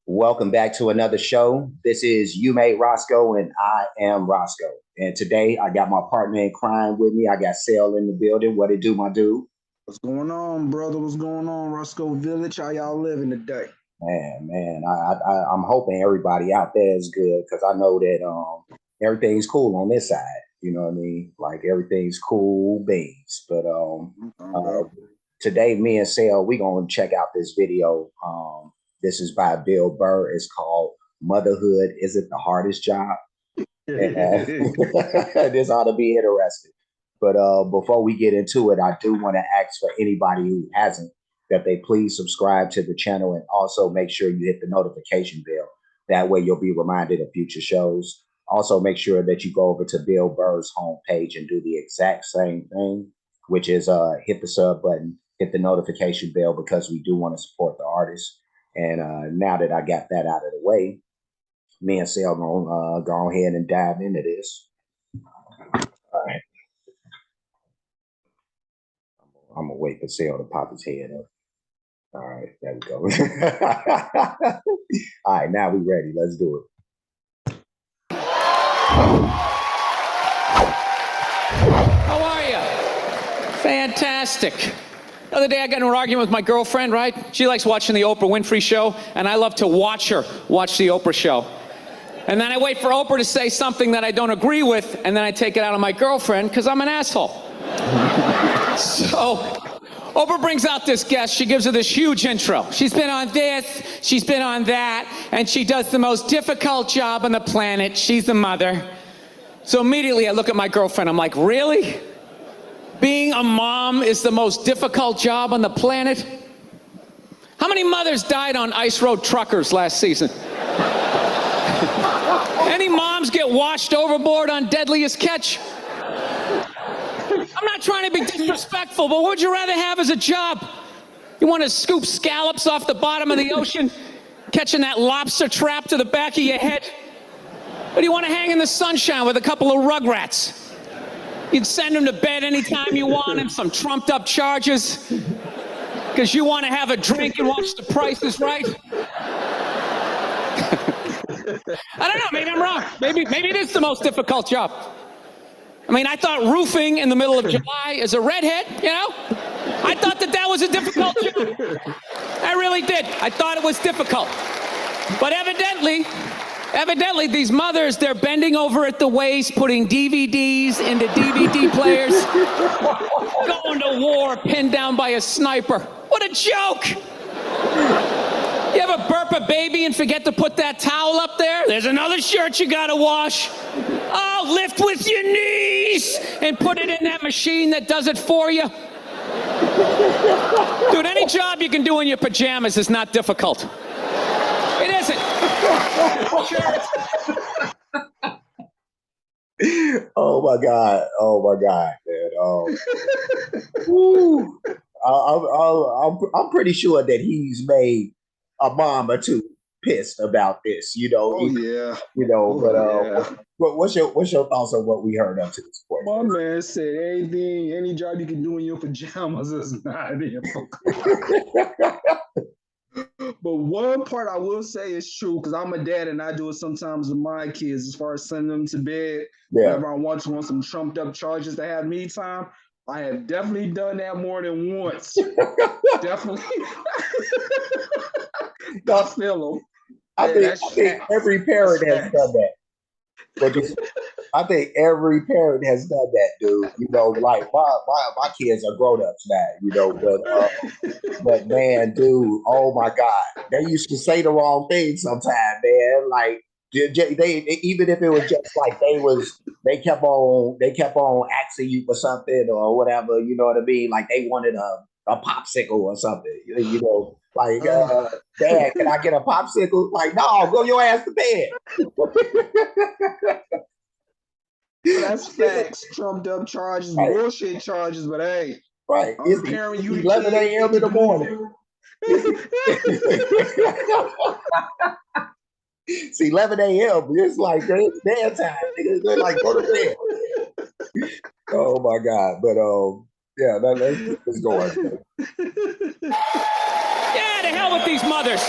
Welcome back to another show. This is You Made Roscoe, and I am Roscoe. And today I got my partner in crime with me. I got Sale in the building. What it do, my dude? What's going on, brother? What's going on, Roscoe Village? How y'all living today? Man, I'm hoping everybody out there is good because I know that everything's cool on this side. You know what I mean? Like everything's cool beans. But uh, today, me and Sale, we gonna check out this video. This is by Bill Burr. It's called "Motherhood Isn't the Hardest Job." This ought to be interesting. But before we get into it, I do want to ask for anybody who hasn't that they please subscribe to the channel and also make sure you hit the notification bell. That way you'll be reminded of future shows. Also, make sure that you go over to Bill Burr's homepage and do the exact same thing, which is hit the sub button, hit the notification bell because we do want to support the artists. And now that I got that out of the way, me and Sal gonna go ahead and dive into this. All right. I'm gonna wait for Sal to pop his head up. All right, there we go. All right, now we ready. Let's do it. How are you? Fantastic. The other day I got in an argument with my girlfriend, right? She likes watching the Oprah Winfrey show, and I love to watch her watch the Oprah show. And then I wait for Oprah to say something that I don't agree with, and then I take it out on my girlfriend because I'm an asshole. So Oprah brings out this guest. She gives her this huge intro. She's been on this, she's been on that, and she does the most difficult job on the planet. She's a mother. So immediately I look at my girlfriend. I'm like, really? Being a mom is the most difficult job on the planet? How many mothers died on ice road truckers last season? Any moms get washed overboard on Deadliest Catch? I'm not trying to be disrespectful, but what would you rather have as a job? You want to scoop scallops off the bottom of the ocean, catching that lobster trap to the back of your head? Or do you want to hang in the sunshine with a couple of rugrats? You'd send them to bed anytime you wanted, some trumped up charges, because you want to have a drink and watch The Price is Right? I don't know, maybe I'm wrong. Maybe it is the most difficult job. I mean, I thought roofing in the middle of July as a redhead, you know? I thought that was a difficult job. I really did. I thought it was difficult. But evidently, these mothers, they're bending over at the waist, putting DVDs into DVD players, going to war pinned down by a sniper. What a joke! You ever burp a baby and forget to put that towel up there? There's another shirt you gotta wash. Oh, lift with your knees and put it in that machine that does it for you. Dude, any job you can do in your pajamas is not difficult. It isn't. Oh my God! Oh my God, man! I'm pretty sure that he's made a mom or two pissed about this. You know. Oh yeah. You know, Oh, but yeah. what's your thoughts on what we heard up to this point? My man said any job you can do in your pajamas is not difficult. But one part I will say is true, because I'm a dad and I do it sometimes with my kids as far as sending them to bed. Yeah. Whenever I want some trumped up charges to have me time. I have definitely done that more than once. Definitely. I feel them. I think every parent has done that. I think every parent has done that, dude. You know, like my kids are grown-ups now, you know, but man, dude, oh my God. They used to say the wrong thing sometimes, man. Like they even if it was just like they kept on asking you for something or whatever, you know what I mean? Like they wanted a popsicle or something, you know. Like, Dad, can I get a popsicle? Like, no, go your ass to bed. That's facts. Trumped up charges, right. Bullshit charges, but hey. Right. It's 11 a.m. in the morning. It's 11 a.m. It's like their time. They're like, go to bed. Oh my God. But yeah, let's go on. Yeah, the hell hell with these mothers.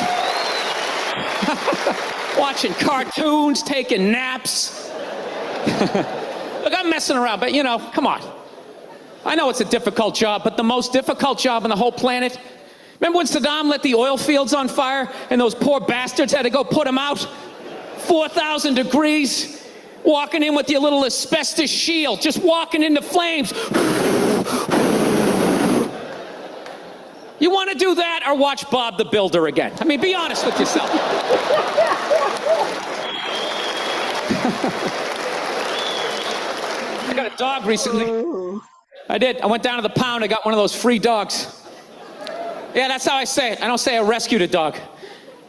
Watching cartoons, taking naps. Look, I'm messing around, but come on. I know it's a difficult job, but the most difficult job on the whole planet. Remember when Saddam let the oil fields on fire and those poor bastards had to go put them out? 4,000 degrees, walking in with your little asbestos shield, just walking into flames. You want to do that or watch Bob the Builder again? I mean, be honest with yourself. I got a dog recently. I did. I went down to the pound. I got one of those free dogs. Yeah, that's how I say it. I don't say I rescued a dog.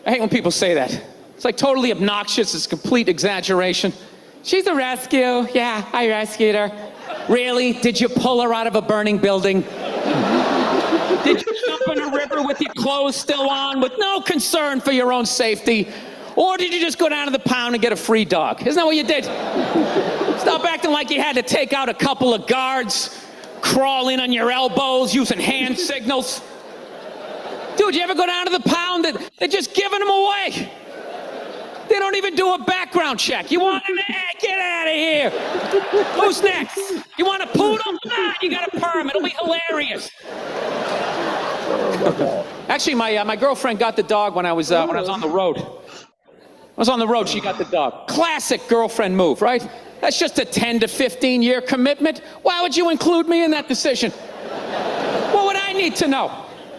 I hate when people say that. It's like totally obnoxious. It's complete exaggeration. She's a rescue. Yeah, I rescued her. Really? Did you pull her out of a burning building? Did you jump in a river with your clothes still on with no concern for your own safety? Or did you just go down to the pound and get a free dog? Isn't that what you did? Stop acting like you had to take out a couple of guards, crawl in on your elbows using hand signals. Dude, you ever go down to the pound? They're just giving them away. They don't even do a background check. You want them to get out of here. Who's next? You want a poodle? Nah, you got a perm. It'll be hilarious. Actually, my girlfriend got the dog when I was on the road. I was on the road, she got the dog. Classic girlfriend move, right? That's just a 10 to 15 year commitment. Why would you include me in that decision? What would I need to know?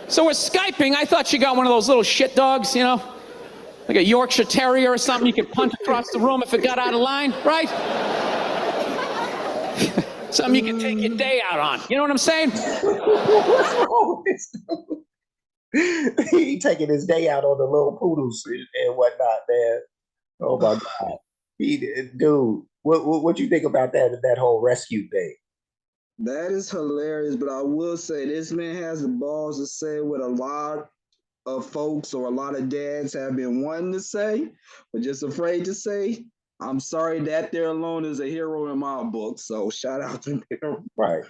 So we're Skyping. I thought she got one of those little shit dogs, like a Yorkshire Terrier or something you could punt across the room if it got out of line, right? Something you can take your day out on. You know what I'm saying? What's wrong with this dude? He taking his day out on the little poodles and whatnot, man. Oh my God. Dude, what you think about that whole rescue thing? That is hilarious, but I will say this man has the balls to say what a lot of folks or a lot of dads have been wanting to say, but just afraid to say. I'm sorry, that there alone is a hero in my book. So shout out to him. Right.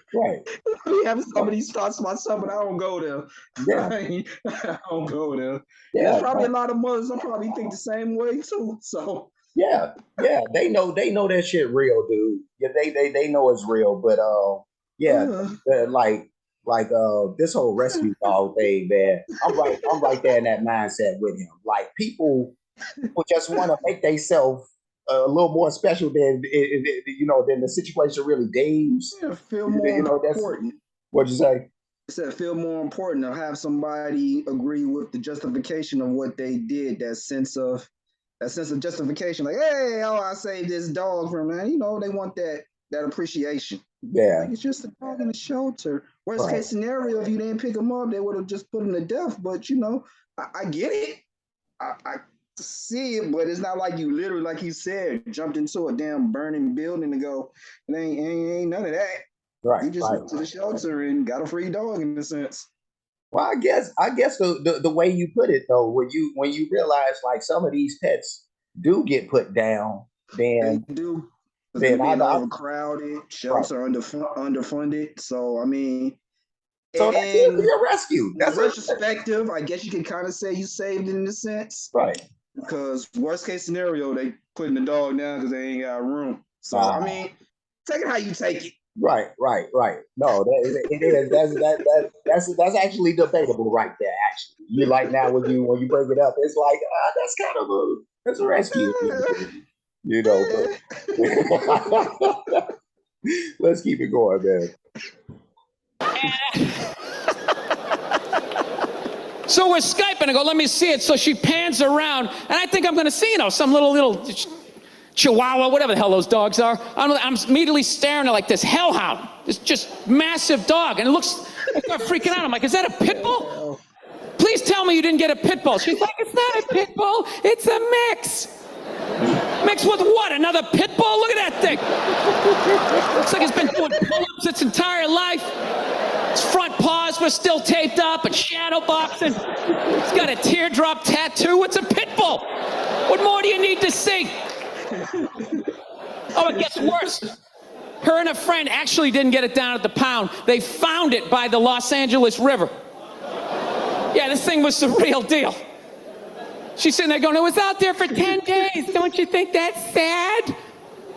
We have some of these thoughts myself, but I don't go there. Yeah. I don't go there. Yeah. There's probably a lot of mothers that probably think the same way too. So yeah, they know that shit real, dude. Yeah, they know it's real, but like this whole rescue dog thing, man. I'm right there in that mindset with him. Like people just want to make themselves a little more special than the situation really deems. Yeah, feel more important. What'd you say? I said feel more important to have somebody agree with the justification of what they did. That sense of justification, like, hey, I saved this dog from man. They want that appreciation. Yeah, like, it's just a dog in the shelter. Worst case scenario, if you didn't pick him up, they would have just put him to death. But I get it. I see it, but it's not like you literally, like you said, jumped into a damn burning building to go. It ain't none of that. Right. You just went to the shelter and got a free dog in a sense. Well, I guess the way you put it though, when you realize like some of these pets do get put down, then they do. Then overcrowded, shelter underfunded. So I mean, so that could be a rescue. That's retrospective. I guess you can kind of say you saved it in a sense, right? Because worst case scenario, they putting the dog down because they ain't got room. So I mean, take it how you take it. Right. No, it is. That's actually debatable right there. Actually, you like now when you bring it up, it's like that's kind of that's a rescue. But let's keep it going, man. So we're Skyping. I go, let me see it. So she pans around, and I think I'm going to see, some little Chihuahua, whatever the hell those dogs are. I'm immediately staring at like this hellhound, this just massive dog, and I start freaking out. I'm like, is that a pit bull? Please tell me you didn't get a pit bull. She's like, it's not a pit bull, it's a mix. Mixed with what? Another pit bull? Look at that thing. Looks like it's been doing pull-ups its entire life. Its front paws were still taped up and shadow boxing. It's got a teardrop tattoo. It's a pit bull. What more do you need to see? Oh, it gets worse. Her and a friend actually didn't get it down at the pound. They found it by the Los Angeles River. Yeah, this thing was the real deal. She's sitting there going, it was out there for 10 days. Don't you think that's sad?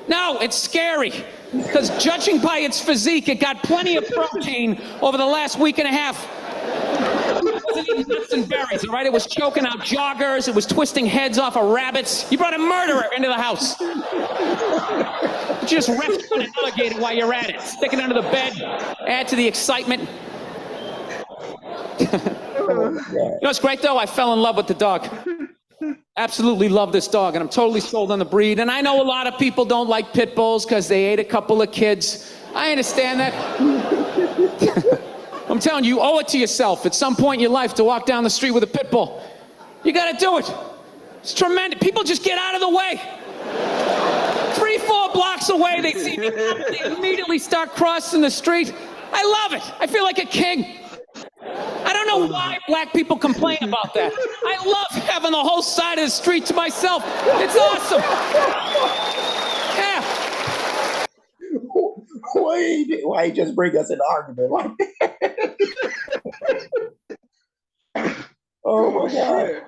No, it's scary. Because judging by its physique, it got plenty of protein over the last week and a half. It wasn't eating nuts and berries, all right? It was choking out joggers. It was twisting heads off of rabbits. You brought a murderer into the house. You just rescue an alligator while you're at it. Stick it under the bed. Add to the excitement. You know what's great, though? I fell in love with the dog. Absolutely love this dog, and I'm totally sold on the breed. And I know a lot of people don't like pit bulls because they ate a couple of kids. I understand that. I'm telling you, you owe it to yourself at some point in your life to walk down the street with a pit bull. You got to do it. It's tremendous. People just get out of the way. 3-4 blocks away, they see me, they immediately start crossing the street. I love it. I feel like a king. I don't know why black people complain about that. I love having the whole side of the street to myself. It's awesome. Yeah. Why just bring us an argument like that? Oh my God.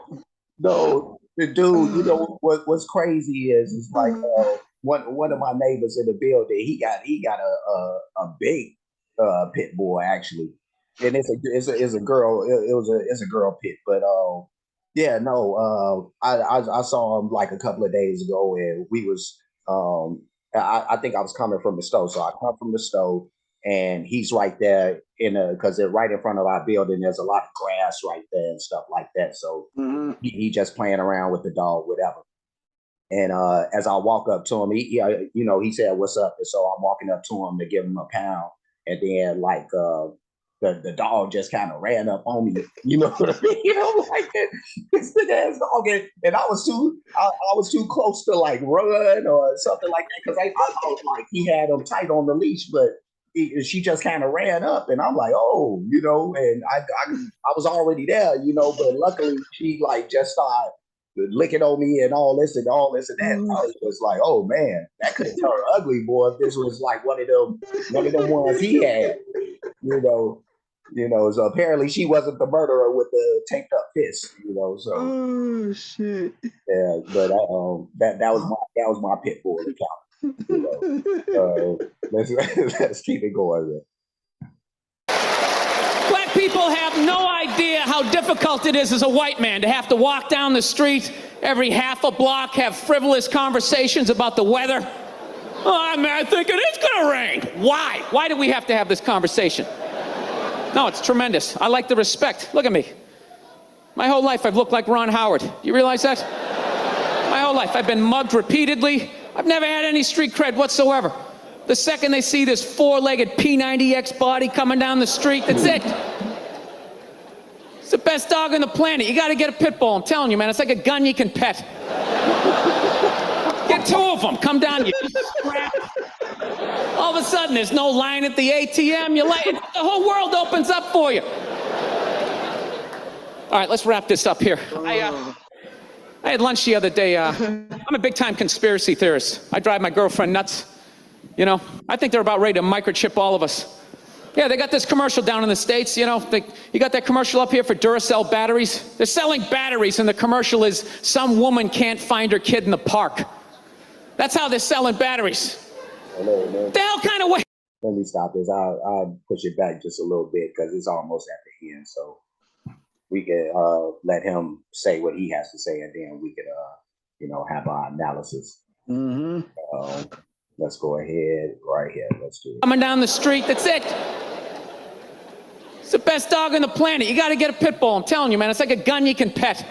No, the dude, you know what's crazy is like one of my neighbors in the building, he got a big pit bull actually. And it's a girl. It's a girl pit, but yeah, no. I saw him like a couple of days ago, and we was I think I was coming from the stove, so I come from the stove, and he's right there because they're right in front of our building. There's a lot of grass right there and stuff like that. So he just playing around with the dog, whatever. And as I walk up to him, he said, "What's up?" And so I'm walking up to him to give him a pound, and then like. The dog just kind of ran up on me, you know what I mean? You know, like this big ass dog, and I was too close to like run or something like that because I thought like he had him tight on the leash, but she just kind of ran up, and I'm like, oh, you know, and I was already there, you know, but luckily she like just started licking on me and all this and that. I was like, oh man, that could have turned ugly, boy, if this was like one of them ones he had, you know. You know, so apparently she wasn't the murderer with the taped up fist, you know. So oh shit. Yeah, but that was my pit bull account. You know? Let's keep it going. Black people have no idea how difficult it is as a white man to have to walk down the street every half a block, have frivolous conversations about the weather. Oh, I think it is gonna rain. Why? Why do we have to have this conversation? No, it's tremendous. I like the respect. Look at me. My whole life I've looked like Ron Howard. You realize that? My whole life I've been mugged repeatedly. I've never had any street cred whatsoever. The second they see this four-legged P90X body coming down the street, that's it. It's the best dog on the planet. You got to get a pit bull. I'm telling you, man. It's like a gun you can pet. Get 2 of them. Come down. You just strap. All of a sudden, there's no line at the ATM. The whole world opens up for you. All right, let's wrap this up here. I had lunch the other day. I'm a big-time conspiracy theorist. I drive my girlfriend nuts. You know, I think they're about ready to microchip all of us. Yeah, they got this commercial down in the States, you know. You got that commercial up here for Duracell batteries? They're selling batteries, and the commercial is some woman can't find her kid in the park. That's how they're selling batteries. Hello, the hell kind of way? Let me stop this. I'll push it back just a little bit because it's almost at the end. So we can let him say what he has to say, and then we could, have our analysis. Let's go ahead right here. Let's do it. Coming down the street, that's it. It's the best dog on the planet. You got to get a pit bull. I'm telling you, man. It's like a gun you can pet.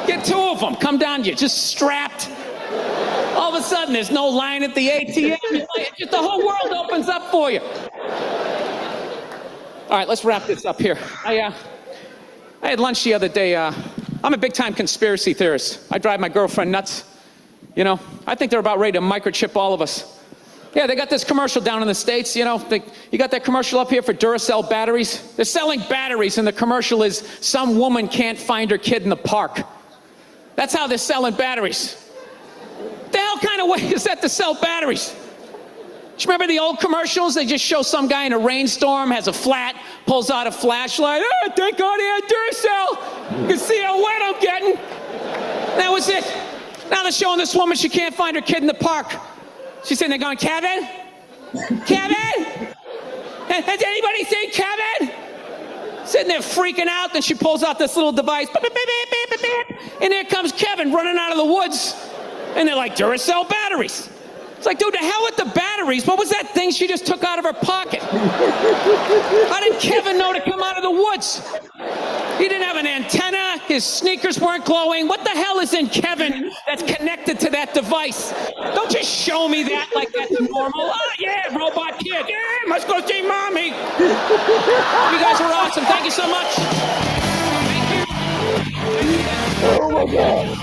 Get 2 of them. Come down. You're just strapped. All of a sudden, there's no line at the ATM. The whole world opens up for you. All right, let's wrap this up here. I had lunch the other day. I'm a big-time conspiracy theorist. I drive my girlfriend nuts. You know, I think they're about ready to microchip all of us. Yeah, they got this commercial down in the States, you know. You got that commercial up here for Duracell batteries? They're selling batteries, and the commercial is some woman can't find her kid in the park. That's how they're selling batteries. The hell kind of way is that to sell batteries? you remember the old commercials? They just show some guy in a rainstorm, has a flat, pulls out a flashlight. Oh, thank God he had Duracell. You can see how wet I'm getting. That was it. Now they're showing this woman, she can't find her kid in the park. She's sitting there going, Kevin? Kevin? Has anybody seen Kevin? Sitting there freaking out, then she pulls out this little device. Beep, beep, beep, beep, beep, beep. And there comes Kevin running out of the woods. And they're like, Duracell batteries. It's like, dude, the hell with the batteries. What was that thing she just took out of her pocket? How did Kevin know to come out of the woods? He didn't have an antenna. His sneakers weren't glowing. What the hell is in Kevin that's connected to that device? Don't just show me that like that's normal. Oh, yeah, robot kid. Yeah, must go see mommy. You guys are awesome. Thank you so much. Thank you. Oh my God.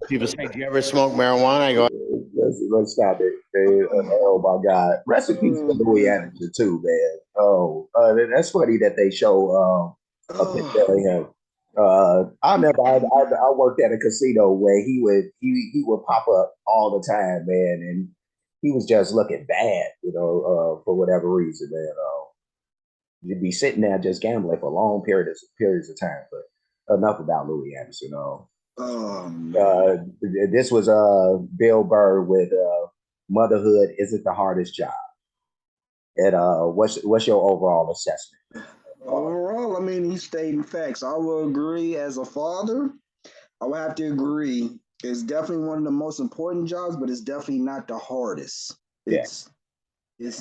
People say, do you ever smoke marijuana? I go, Let's stop it. Man. Oh my God. Rest in peace to Louis Anderson too, man. Oh, that's funny that they show a picture of him. I worked at a casino where he would pop up all the time, man, and he was just looking bad, for whatever reason, man. You'd be sitting there just gambling for long periods of time. But enough about Louis Anderson. This was Bill Burr with Motherhood Isn't the Hardest Job. And what's your overall assessment? Overall, I mean, he's stating facts. I will agree as a father. I would have to agree. It's definitely one of the most important jobs, but it's definitely not the hardest. It's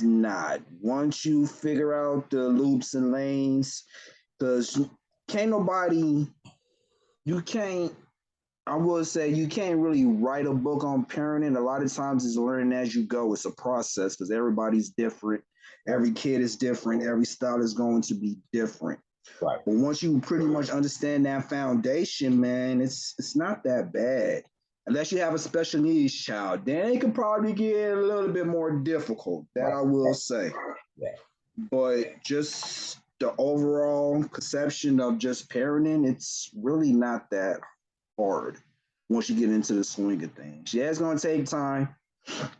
not. Once you figure out the loops and lanes, because I would say you can't really write a book on parenting. A lot of times it's learning as you go. It's a process because everybody's different. Every kid is different. Every style is going to be different. Right. But once you pretty much understand that foundation, man, it's not that bad. Unless you have a special needs child, then it could probably get a little bit more difficult. That I will say. Yeah. But just the overall conception of just parenting, it's really not that hard once you get into the swing of things. Yeah, it's going to take time.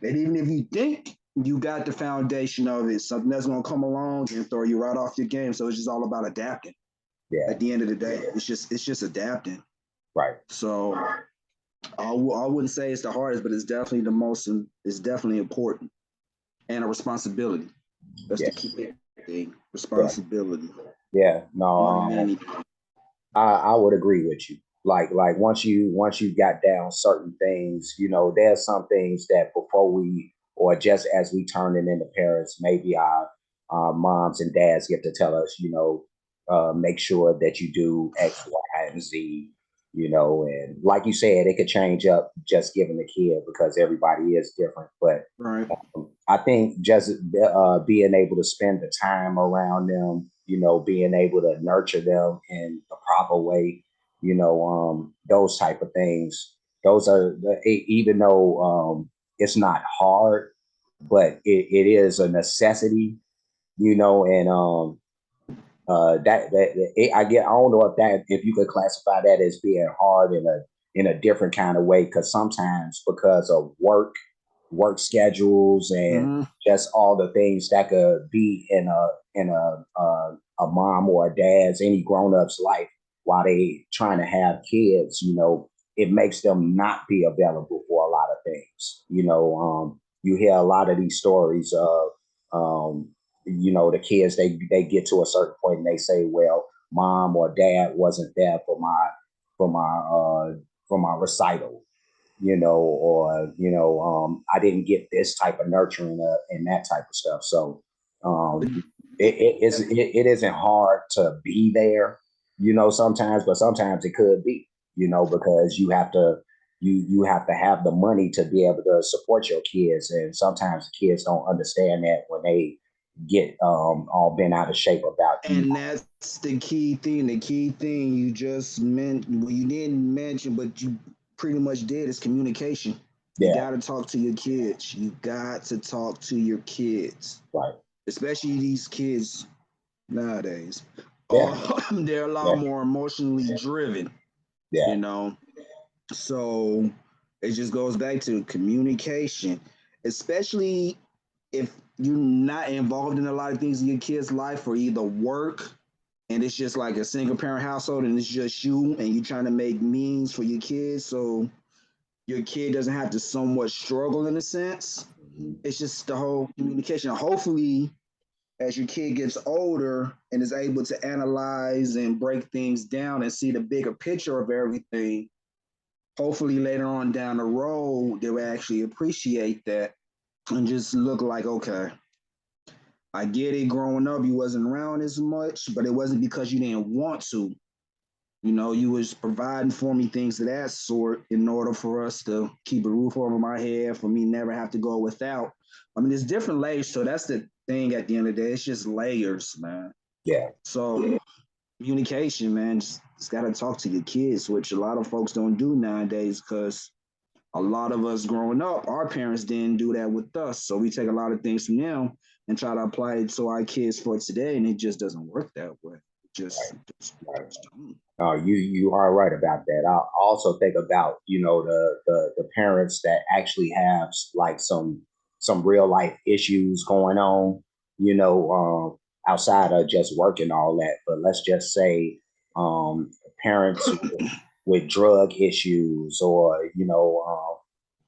And even if you think you got the foundation of it, something that's going to come along and throw you right off your game. So it's just all about adapting. Yeah. At the end of the day, it's just adapting. Right. So I wouldn't say it's the hardest, but it's definitely it's definitely important. And a responsibility. That's the key thing. Responsibility. Yeah. No, I would agree with you. Like once you got down certain things, there's some things that before we, or just as we turning into parents, maybe our moms and dads get to tell us, make sure that you do X, Y, and Z, and like you said, it could change up just given the kid because everybody is different. But right. I think just being able to spend the time around them, being able to nurture them in the proper way, those type of things. Those are even though it's not hard, but it is a necessity, and I don't know if you could classify that as being hard in a different kind of way, because sometimes because of work schedules and just all the things that could be in a mom or a dad's, any grown-up's life while they trying to have kids, it makes them not be available for a lot of things. You hear a lot of these stories of the kids, they get to a certain point and they say, well, mom or dad wasn't there for my recital, or I didn't get this type of nurturing and that type of stuff. So it isn't hard to be there, sometimes, but sometimes it could be, because you have to have the money to be able to support your kids, and sometimes the kids don't understand that when they get all bent out of shape about you. And that's the key thing. The key thing you just you didn't mention, but you pretty much did, is communication. You got to talk to your kids. You got to talk to your kids. Right. Especially these kids nowadays. They're a lot more emotionally driven. Yeah. So it just goes back to communication, especially if you're not involved in a lot of things in your kid's life, or either work and it's just like a single parent household and it's just you and you're trying to make means for your kids, so your kid doesn't have to somewhat struggle in a sense. It's just the whole communication. Hopefully, as your kid gets older and is able to analyze and break things down and see the bigger picture of everything, hopefully later on down the road, they will actually appreciate that and just look like, okay, I get it. Growing up, you wasn't around as much, but it wasn't because you didn't want to. You know, you was providing for me things of that sort in order for us to keep a roof over my head, for me never have to go without. I mean, there's different layers, so that's the thing at the end of the day. It's just layers, man. Yeah. So communication, man, just got to talk to your kids, which a lot of folks don't do nowadays because a lot of us growing up, our parents didn't do that with us. So we take a lot of things from them and try to apply it to our kids for today, and it just doesn't work that way. Right. You are right about that. I also think about, the parents that actually have like some real life issues going on, outside of just work and all that. But let's just say parents with drug issues, or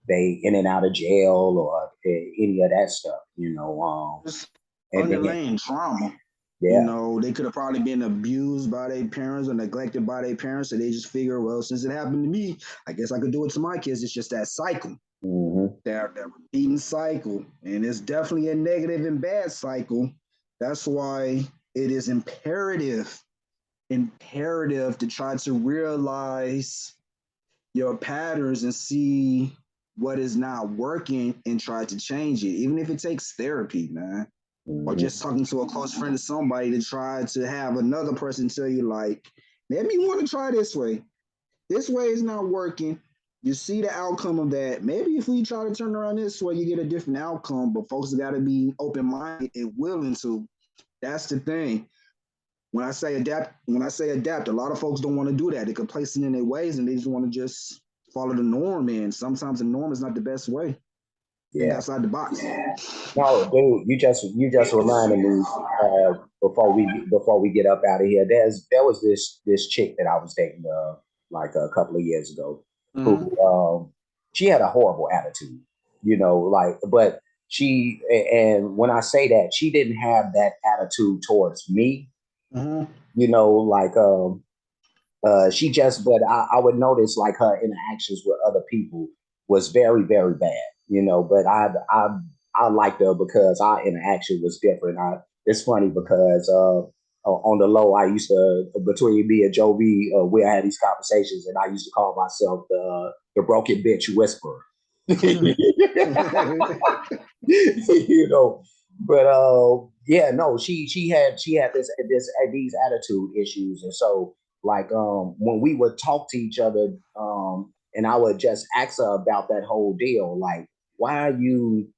they in and out of jail, or any of that stuff, Just and then, underlying trauma. yeah. You know, they could have probably been abused by their parents or neglected by their parents. So they just figure, well, since it happened to me, I guess I could do it to my kids. It's just that cycle, that repeating cycle. And it's definitely a negative and bad cycle. That's why it is imperative to try to realize your patterns and see what is not working and try to change it, even if it takes therapy, man. Or just talking to a close friend of somebody to try to have another person tell you, like, maybe you want to try this way. This way is not working. You see the outcome of that. Maybe if we try to turn around this way, you get a different outcome. But folks got to be open-minded and willing to. That's the thing. When I say adapt, a lot of folks don't want to do that. They're complacent in their ways and they just want to just follow the norm. And sometimes the norm is not the best way. Think outside the box. No, dude, you just reminded me, before we get up out of here. There was this chick that I was dating like a couple of years ago, who she had a horrible attitude, but and when I say that, she didn't have that attitude towards me, she just, but I would notice like her interactions with other people was very, very bad, but I liked her because our interaction was different. It's funny because on the low, I used to, between me and Joe B, we had these conversations, and I used to call myself the broken bitch whisperer. But yeah, no, she had these attitude issues, and so like when we would talk to each other, and I would just ask her about that whole deal, like, why are you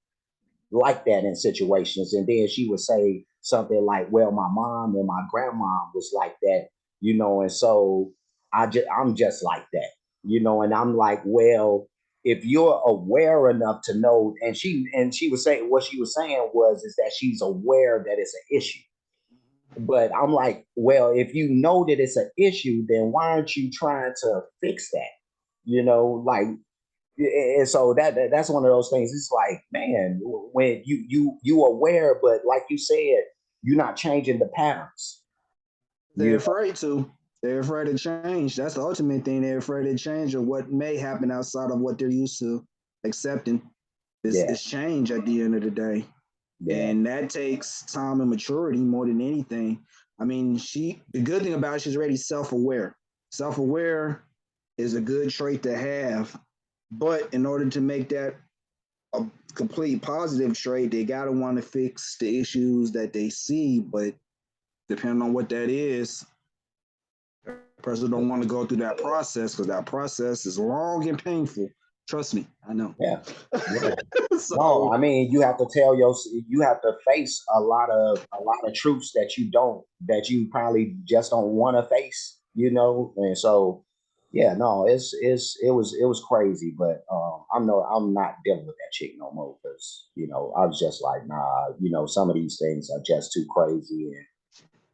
like that in situations? And then she would say something like, well, my mom and my grandma was like that, and so I'm just like that, and I'm like, well, if you're aware enough to know, and she was saying, what she was saying is that she's aware that it's an issue. But I'm like, well, if you know that it's an issue, then why aren't you trying to fix that? Like, and so that's one of those things. It's like, man, when you aware, but like you said, you're not changing the patterns. They're afraid to. They're afraid to change. That's the ultimate thing. They're afraid to change, or what may happen outside of what they're used to accepting. Is change at the end of the day. And that takes time and maturity more than anything. I mean, the good thing about it, she's already self-aware. Self-aware is a good trait to have. But in order to make that a complete positive trait, they gotta want to fix the issues that they see. But depending on what that is, the person don't want to go through that process, because that process is long and painful. Trust me, I know. Yeah. So, no, I mean, you have to face a lot of truths that you probably just don't want to face, and so Yeah, no, it was crazy, but I'm not dealing with that chick no more because I was just like, nah, some of these things are just too crazy and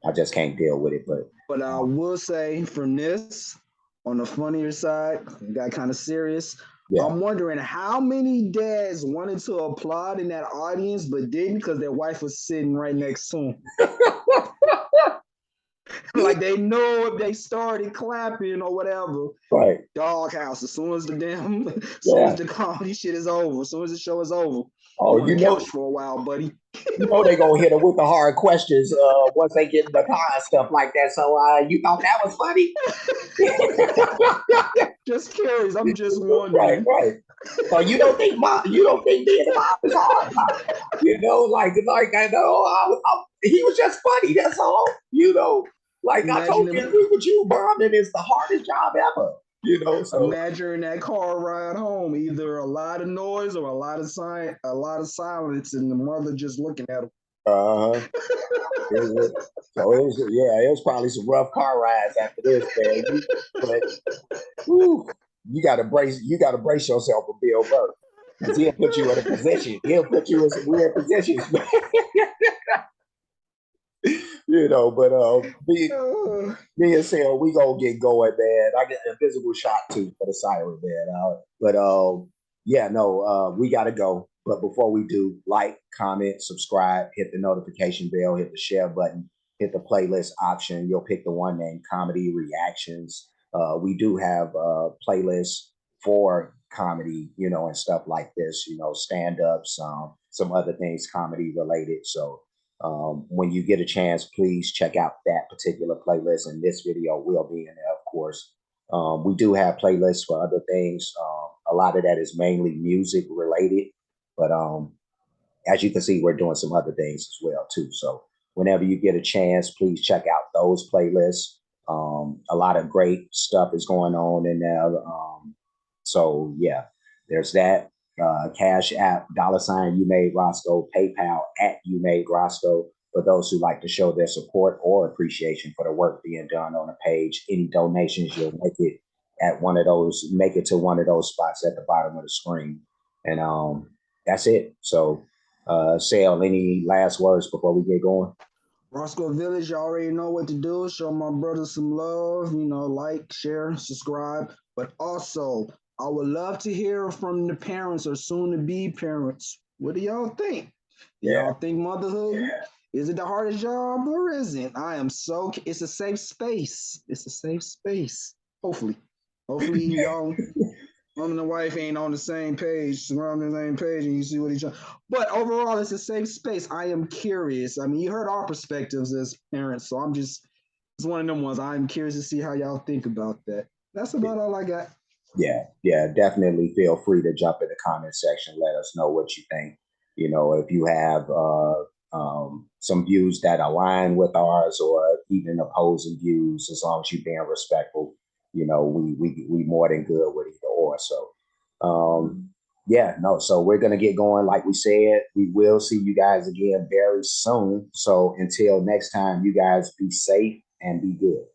I just can't deal with it. But I Um, will say from this, on the funnier side, it got kind of serious. yeah, I'm wondering how many dads wanted to applaud in that audience but didn't because their wife was sitting right next to them. Like they know if they started clapping or whatever, right, doghouse. As soon as as soon as yeah. the comedy shit is over, as soon as the show is over, Oh, you on the couch for a while, buddy. they gonna hit her with the hard questions once they get in the car and stuff like that. So you thought that was funny? Just curious. I'm just Right, wondering. right. So you don't think me and mom is hard? Huh? Like I know he was just funny. That's all. Like I Imagine totally them. agree with you, Bombing is the hardest job ever. So Imagine that car ride home, either a lot of noise or a lot of silence, and the mother just looking at him. uh it was probably some rough car rides after this, man. But whew, you gotta brace yourself for Bill Burr. Because he'll put you in a position. He'll put you in some weird positions, man. But me and Sarah, we gonna get going, man. I get a visible shot too for the siren, man. But yeah, no, we gotta go. But before we do, like, comment, subscribe, hit the notification bell, hit the share button, hit the playlist option. You'll pick the one named Comedy Reactions. We do have playlists for comedy, and stuff like this, stand ups, some other things comedy related. So when you get a chance, please check out that particular playlist, and this video will be in there, of course. We do have playlists for other things. A lot of that is mainly music related, but as you can see, we're doing some other things as well too. So whenever you get a chance, please check out those playlists. A lot of great stuff is going on in there. So yeah, there's that. Cash App, $ you made Roscoe, PayPal at you made Roscoe. For those who like to show their support or appreciation for the work being done on the page, any donations you'll make it to one of those spots at the bottom of the screen. And that's it. So Sale, any last words before we get going? Roscoe Village, you already know what to do. Show my brother some love, like, share, subscribe. But also, I would love to hear from the parents or soon to be parents. What do y'all think? Do Yeah. y'all think motherhood is it the hardest job or isn't? It's a safe space. It's a safe space. Hopefully. Hopefully y'all mom and the wife ain't on the same page, around the same page, and you see what each other. But overall, it's a safe space. I am curious. I mean, you heard our perspectives as parents, so it's one of them ones. I'm curious to see how y'all think about that. That's about all I got. Yeah, definitely feel free to jump in the comment section. Let us know what you think. If you have some views that align with ours or even opposing views, as long as you're being respectful, we more than good with either or. So, yeah, no. So we're gonna get going. Like we said, we will see you guys again very soon. So until next time, you guys be safe and be good.